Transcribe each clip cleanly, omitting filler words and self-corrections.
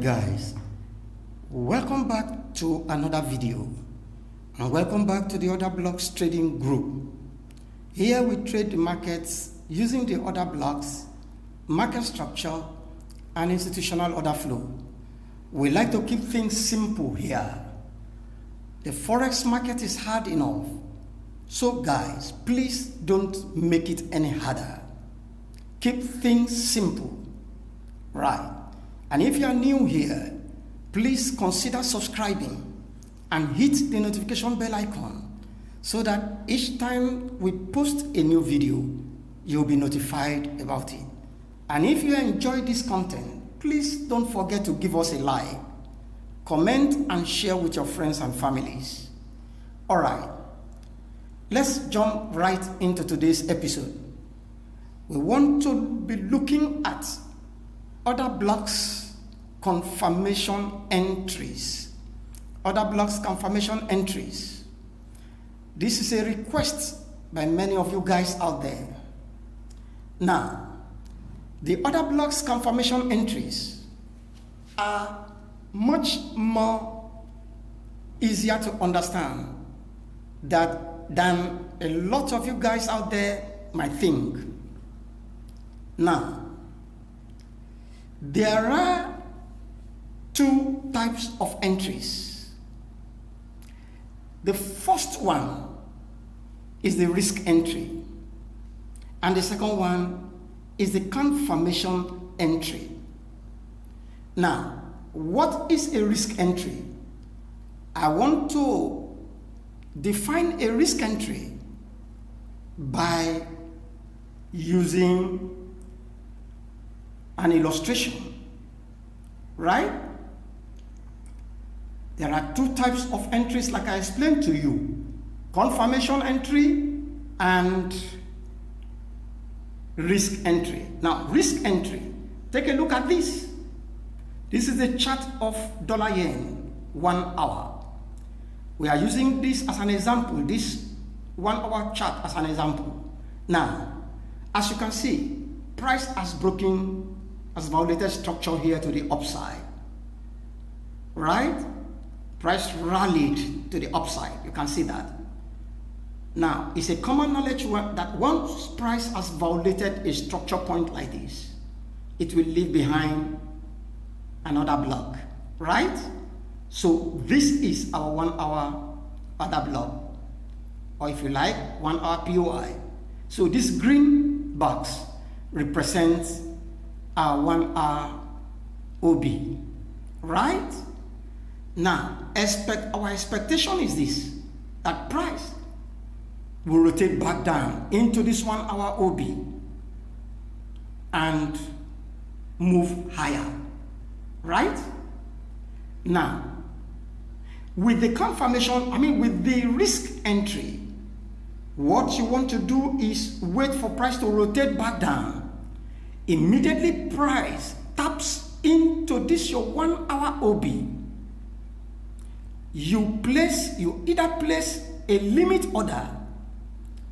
guys, welcome back to another video and welcome back to the Order Blocks trading group. Here we trade the markets using the order blocks, market structure and institutional order flow. We like to keep things simple here. The Forex market is hard enough, so guys, please don't make it any harder. Keep things simple, right? And if you are new here, please consider subscribing and hit the notification bell icon so that each time we post a new video, you'll be notified about it. And if you enjoy this content, please don't forget to give us a like, comment and share with your friends and families. All right, let's jump right into today's episode. We want to be looking at order blocks confirmation entries. Order blocks confirmation entries. This is a request by many of you guys out there. Now, the order blocks confirmation entries are much more easier to understand than a lot of you guys out there might think. Now, there are two types of entries. The first one is the risk entry, and the second one is the confirmation entry. Now, what is a risk entry? I want to define a risk entry by using an illustration, right? There are two types of entries like I explained to you: confirmation entry and risk entry. Now, risk entry, take a look at this. This is the chart of dollar yen 1 hour. We are using this as an example, this 1 hour chart as an example. Now, as you can see, price has violated structure here to the upside, right? Price rallied to the upside. You can see that. Now, it's a common knowledge that once price has violated a structure point like this, it will leave behind another block, right? So this is our 1 hour order block, or if you like, 1 hour POI. So this green box represents our 1 hour OB, right? Now, our expectation is this, that price will rotate back down into this 1 hour OB and move higher, right? Now, with the with the risk entry, what you want to do is wait for price to rotate back down. Immediately price taps into this your 1 hour OB. You either place a limit order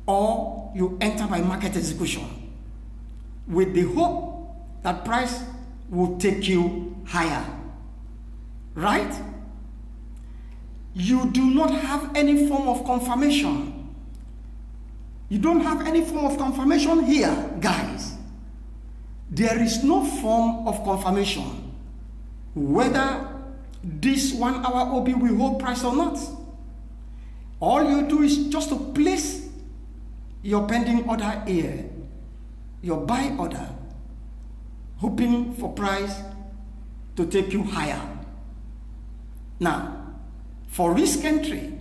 or you enter by market execution with the hope that price will take you higher, right? You do not have any form of confirmation. You don't have any form of confirmation here, guys. There is no form of confirmation whether this 1 hour OB will hold price or not. All you do is just to place your pending order here, your buy order, hoping for price to take you higher. Now, for risk entry,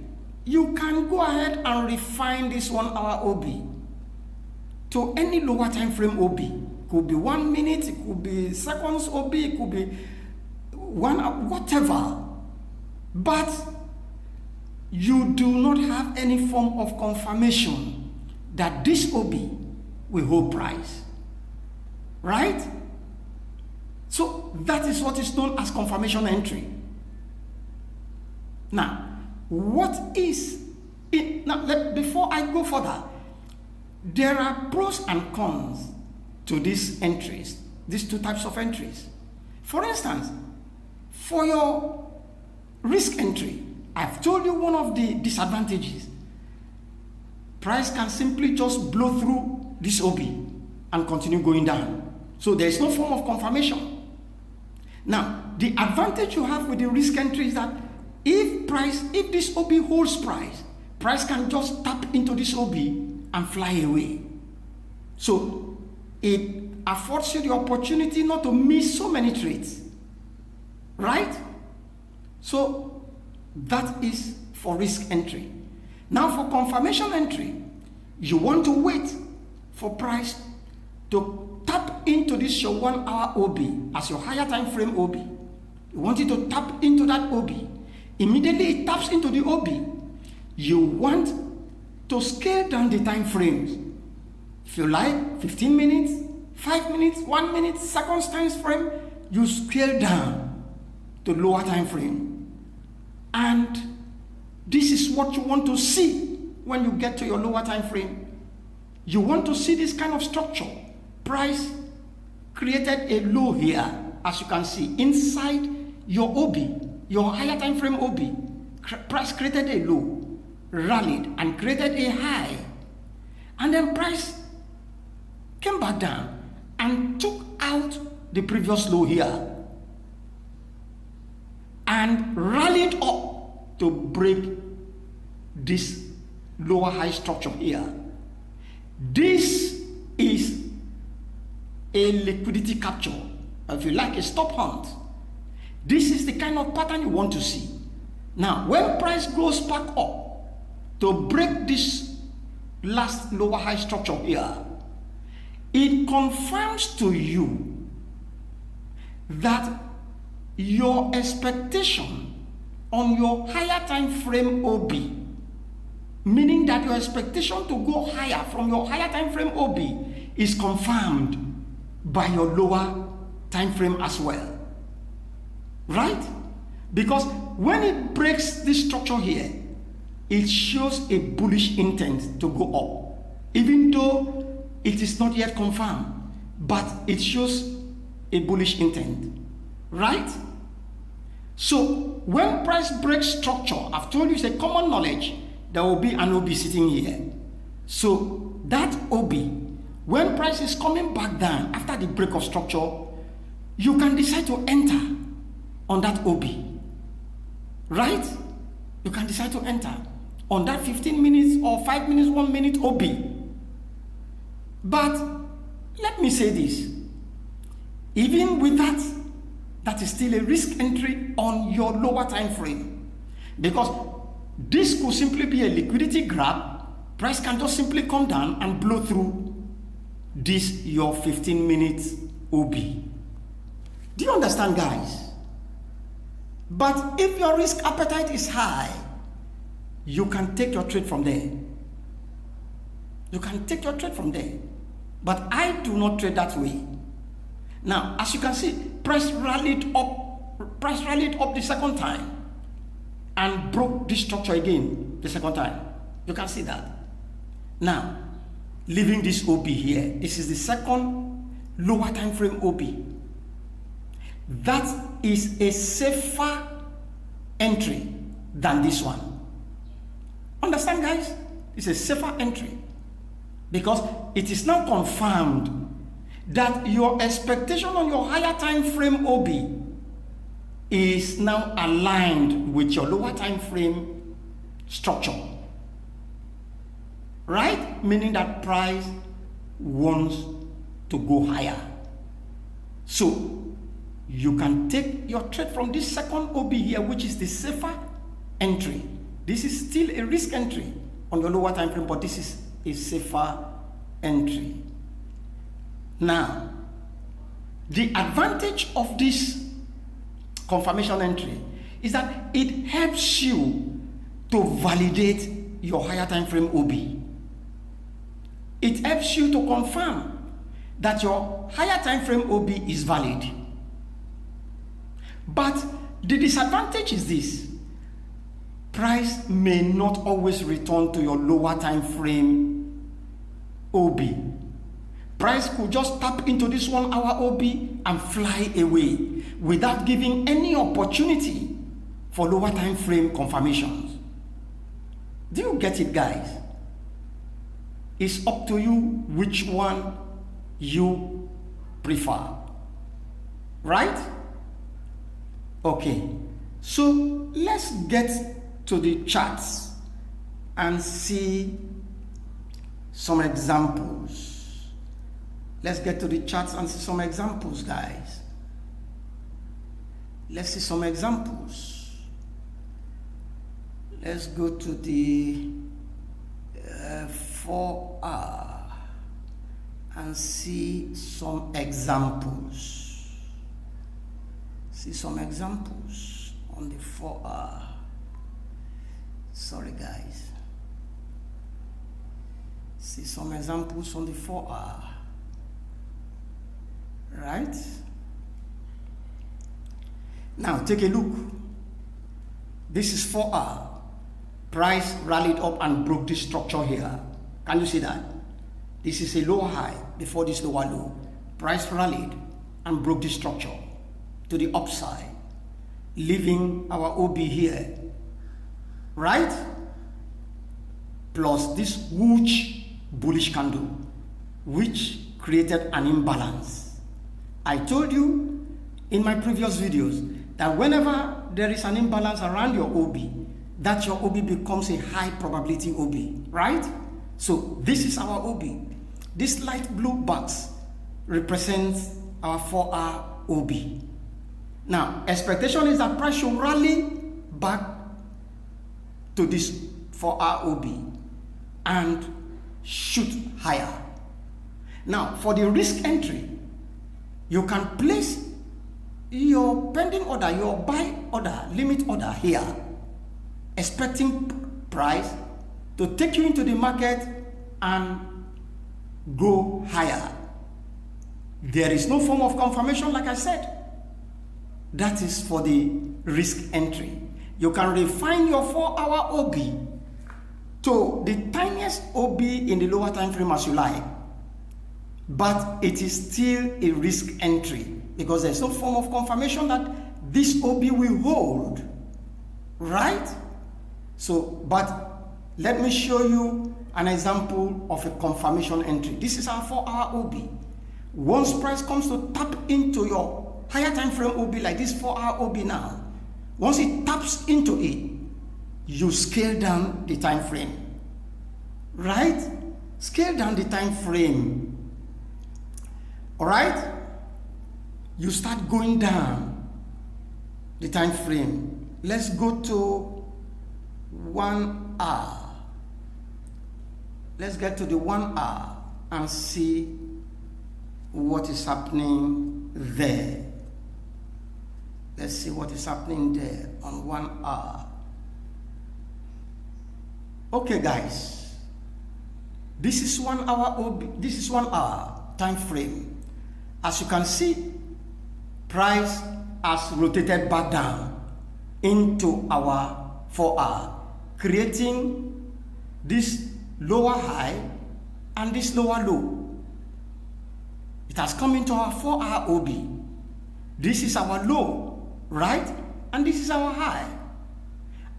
you can go ahead and refine this 1 hour OB to any lower time frame OB. It could be 1 minute, it could be seconds OB, it could be 1 hour, whatever. But you do not have any form of confirmation that this OB will hold price, right? So that is what is known as confirmation entry. Now, what is it? Now, before I go further, there are pros and cons to these entries, these two types of entries. For instance, For your risk entry, I've told you one of the disadvantages. Price can simply just blow through this OB and continue going down. So there is no form of confirmation. Now, the advantage you have with the risk entry is that if this OB holds price can just tap into this OB and fly away. So it affords you the opportunity not to miss so many trades. Right? So that is for risk entry. Now for confirmation entry, you want to wait for price to tap into this your 1 hour OB as your higher time frame OB. You want it to tap into that OB. Immediately it taps into the OB. You want to scale down the time frames. If you like, 15 minutes, 5 minutes, 1 minute, seconds time frame, you scale down to lower time frame. And this is what you want to see when you get to your lower time frame. You want to see this kind of structure. Price created a low here, as you can see, inside your OB, your higher time frame OB. Price created a low, rallied and created a high, and then price came back down and took out the previous low here and rallied up to break this lower high structure here. This is a liquidity capture, if you like, a stop hunt. This is the kind of pattern you want to see. Now, when price goes back up to break this last lower high structure here, it confirms to you that your expectation on your higher time frame OB, meaning that your expectation to go higher from your higher time frame OB is confirmed by your lower time frame as well. Right? Because when it breaks this structure here, it shows a bullish intent to go up, even though it is not yet confirmed, but it shows a bullish intent. Right? So when price breaks structure, I've told you it's a common knowledge, there will be an OB sitting here. So that OB, when price is coming back down after the break of structure, you can decide to enter on that OB. Right? You can decide to enter on that 15 minutes or 5 minutes, 1 minute OB. But let me say this, even with that, that is still a risk entry on your lower time frame, because this could simply be a liquidity grab. Price can just simply come down and blow through this your 15 minutes OB. Do you understand, guys? But if your risk appetite is high, you can take your trade from there. You can take your trade from there. But I do not trade that way. Now, as you can see, price rallied up the second time and broke this structure again the second time. You can see that. Now, leaving this OB here, this is the second lower time frame OB. That is a safer entry than this one. Understand, guys? It's a safer entry because it is now confirmed that your expectation on your higher time frame OB is now aligned with your lower time frame structure. Right? Meaning that price wants to go higher. So you can take your trade from this second OB here, which is the safer entry. This is still a risk entry on your lower time frame, but this is a safer entry. Now, the advantage of this confirmation entry is that it helps you to validate your higher time frame OB. It helps you to confirm that your higher time frame OB is valid. But the disadvantage is this: price may not always return to your lower time frame OB. Price could just tap into this 1 hour OB and fly away without giving any opportunity for lower time frame confirmations. Do you get it, guys? It's up to you which one you prefer. Right? Okay. So let's get to the charts and see some examples. Let's get to the charts and see some examples, guys. Let's see some examples. Let's go to the 4R and see some examples. See some examples on the 4R. Sorry, guys. See some examples on the 4R. Right? Now take a look. This is 4R. Price rallied up and broke this structure here. Can you see that? This is a lower high before this lower low. Price rallied and broke this structure to the upside, leaving our OB here. Right? Plus this huge bullish candle, which created an imbalance. I told you in my previous videos that whenever there is an imbalance around your OB, that your OB becomes a high probability OB, right? So this is our OB. This light blue box represents our 4R OB. Now, expectation is that price should rally back to this 4R OB and shoot higher. Now, for the risk entry, you can place your pending order, your buy order, limit order here, expecting price to take you into the market and go higher. There is no form of confirmation, like I said. That is for the risk entry. You can refine your 4-hour OB to the tiniest OB in the lower time frame as you like, but it is still a risk entry because there's no form of confirmation that this OB will hold, right? So, but let me show you an example of a confirmation entry. This is our 4-hour OB. Once price comes to tap into your higher time frame OB like this 4-hour OB now, once it taps into it, you scale down the time frame, right? Scale down the time frame. All right? You start going down the time frame. Let's go to 1 hour. Let's get to the 1 hour and see what is happening there. Let's see what is happening there on 1 hour. Okay, guys. This is 1 hour. This is 1 hour time frame. As you can see, price has rotated back down into our 4 hour, creating this lower high and this lower low. It has come into our 4-hour OB. This is our low, right? And this is our high.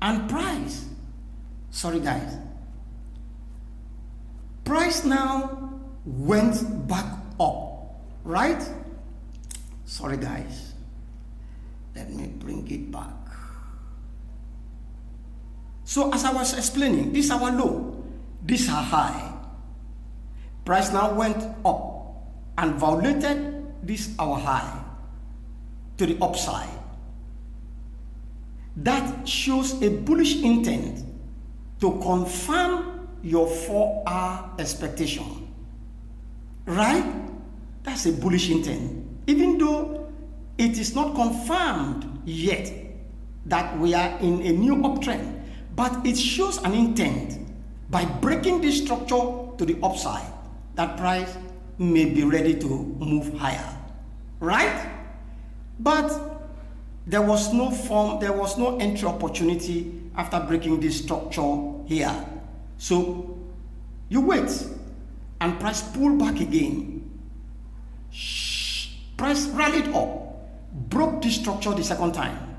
And price, sorry guys, price now went back up, right? Sorry guys, let me bring it back. So as I was explaining, this is our low, this is our high. Price now went up and violated this our high to the upside. That shows a bullish intent to confirm your 4-hour expectation, right? That's a bullish intent, even though it is not confirmed yet that we are in a new uptrend, but it shows an intent by breaking this structure to the upside that price may be ready to move higher, right? But there was no entry opportunity after breaking this structure here. So you wait and price pull back again Price rallied up, broke this structure the second time.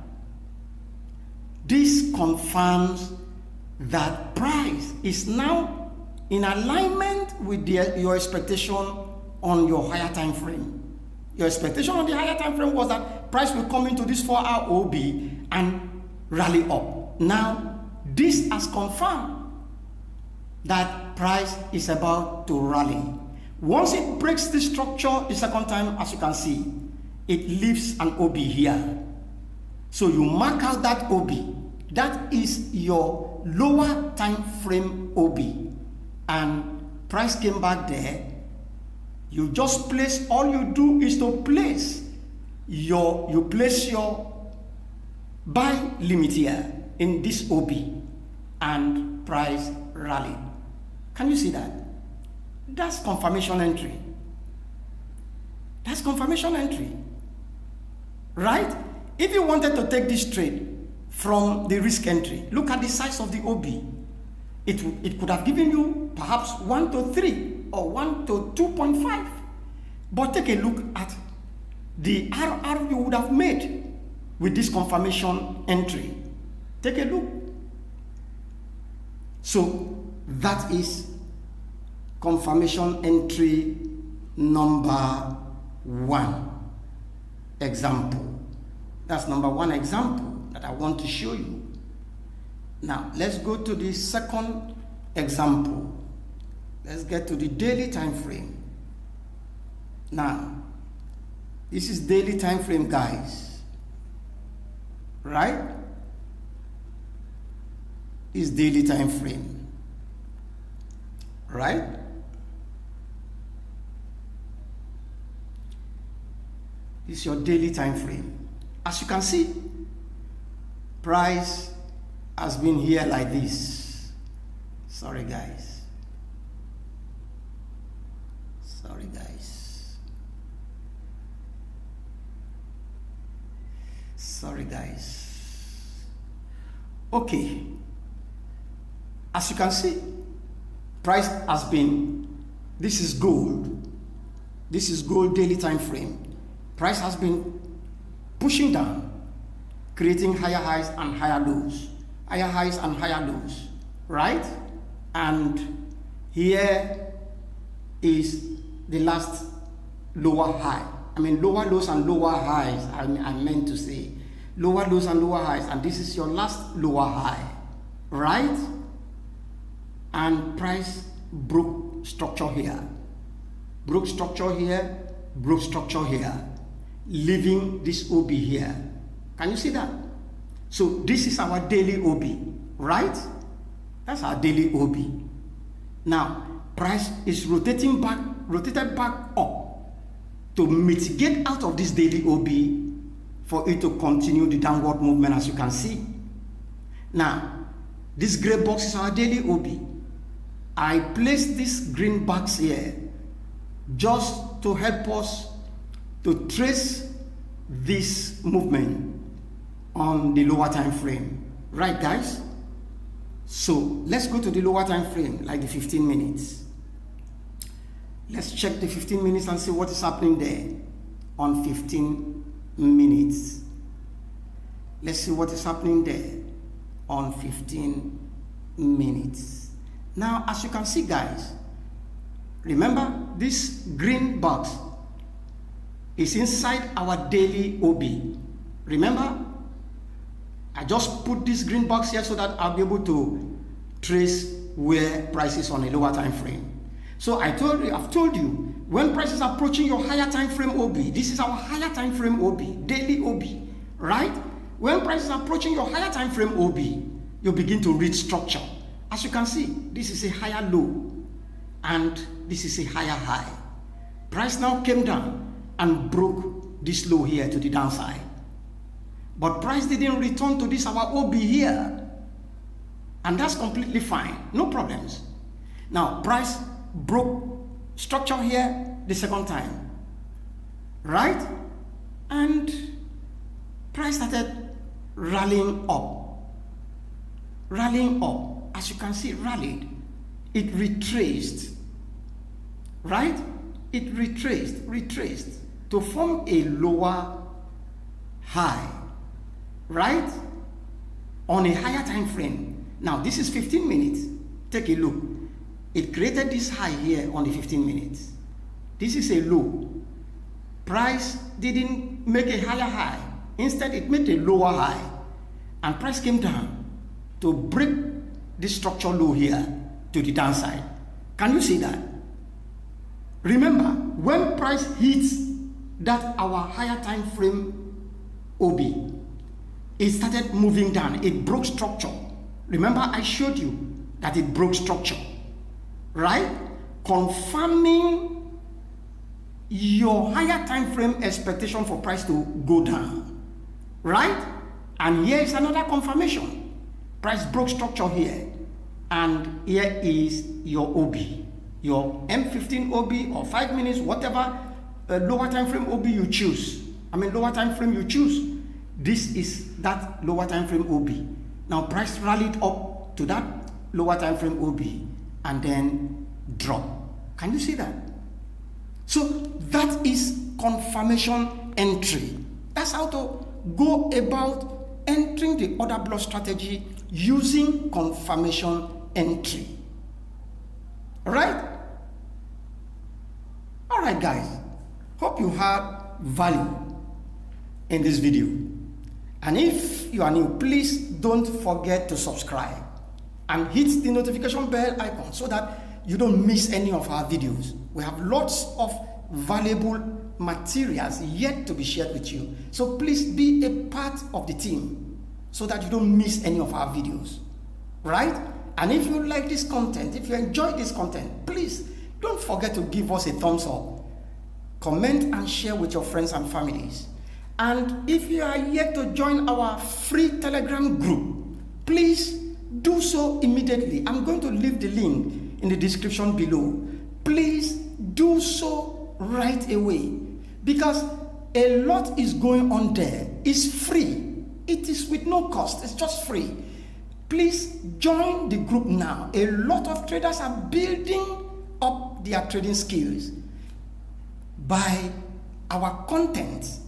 This confirms that price is now in alignment with your expectation on your higher time frame. Your expectation on the higher time frame was that price will come into this 4-hour OB and rally up. Now, this has confirmed that price is about to rally. Once it breaks the structure the second time, as you can see, it leaves an OB here. So you mark out that OB. That is your lower time frame OB. And price came back there. You just place, all you do is to place your buy limit here in this OB, and price rallied. Can you see that? That's confirmation entry. That's confirmation entry. Right? If you wanted to take this trade from the risk entry, look at the size of the OB. It could have given you perhaps 1 to 3 or 1 to 2.5. But take a look at the RR you would have made with this confirmation entry. Take a look. So that is confirmation entry number 1 example. That's number 1 example that I want to show you. Now let's go to the second example. Let's get to the daily time frame. Now, this is daily time frame, guys. Right? Is daily time frame. Right? This is your daily time frame. As you can see, price has been here like this. Sorry, guys. Sorry, guys. Sorry, guys. Okay. As you can see, price has been, this is gold. This is gold daily time frame. Price has been pushing down, creating higher highs and higher lows. Higher highs and higher lows. Right? And here is the last lower high. I mean lower lows and lower highs, I meant to say. Lower lows and lower highs, and this is your last lower high, right? And price broke structure here, broke structure here, broke structure here, leaving this OB here. Can you see that? So this is our daily OB, right? That's our daily OB. Now price is rotated back up to mitigate out of this daily OB for it to continue the downward movement, as you can see. Now, this gray box is our daily OB. I placed this green box here just to help us to trace this movement on the lower time frame. Right, guys? So, let's go to the lower time frame, like the 15 minutes. Let's check the 15 minutes and see what is happening there on 15 minutes. Let's see what is happening there on 15 minutes. Now, as you can see, guys, remember this green box is inside our daily OB. Remember, I just put this green box here so that I'll be able to trace where price is on a lower time frame. So I've told you, when price is approaching your higher time frame OB, this is our higher time frame OB, daily OB, right? When price is approaching your higher time frame OB, you begin to read structure. As you can see, this is a higher low, and this is a higher high. Price now came down and broke this low here to the downside. But price didn't return to this our OB here, and that's completely fine, no problems. Now price broke structure here the second time, right? And price started rallying up, as you can see, rallied. It retraced, right? it retraced to form a lower high, right? On a higher time frame. Now this is 15 minutes. Take a look. It created this high here on the 15 minutes. This is a low. Price didn't make a higher high. Instead, it made a lower high. And price came down to break this structure low here to the downside. Can you see that? Remember, when price hits that our higher time frame OB, it started moving down. It broke structure. Remember, I showed you that it broke structure, right? Confirming your higher time frame expectation for price to go down, right? And here is another confirmation. Price broke structure here, and here is your OB, your M15 OB or 5 minutes, whatever lower time frame OB you choose. Lower time frame you choose. This is that lower time frame OB. Now price rallied up to that lower time frame OB and then drop. Can you see that? So that is confirmation entry. That's how to go about entering the order block strategy using confirmation entry. Alright? Alright guys, hope you had value in this video. And if you are new, please don't forget to subscribe and hit the notification bell icon so that you don't miss any of our videos. We have lots of valuable materials yet to be shared with you. So please be a part of the team so that you don't miss any of our videos. Right? And if you like this content, if you enjoy this content, please don't forget to give us a thumbs up, comment and share with your friends and families. And if you are yet to join our free Telegram group, please do so immediately. I'm going to leave the link in the description below. Please do so right away, because a lot is going on there. It's free. It is with no cost. It's just free. Please join the group now. A lot of traders are building up their trading skills by our content,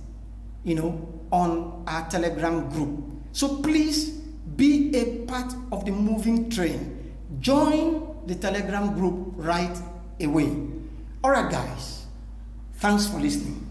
on our Telegram group. So please be a part of the moving train. Join the Telegram group right away. Alright guys, thanks for listening.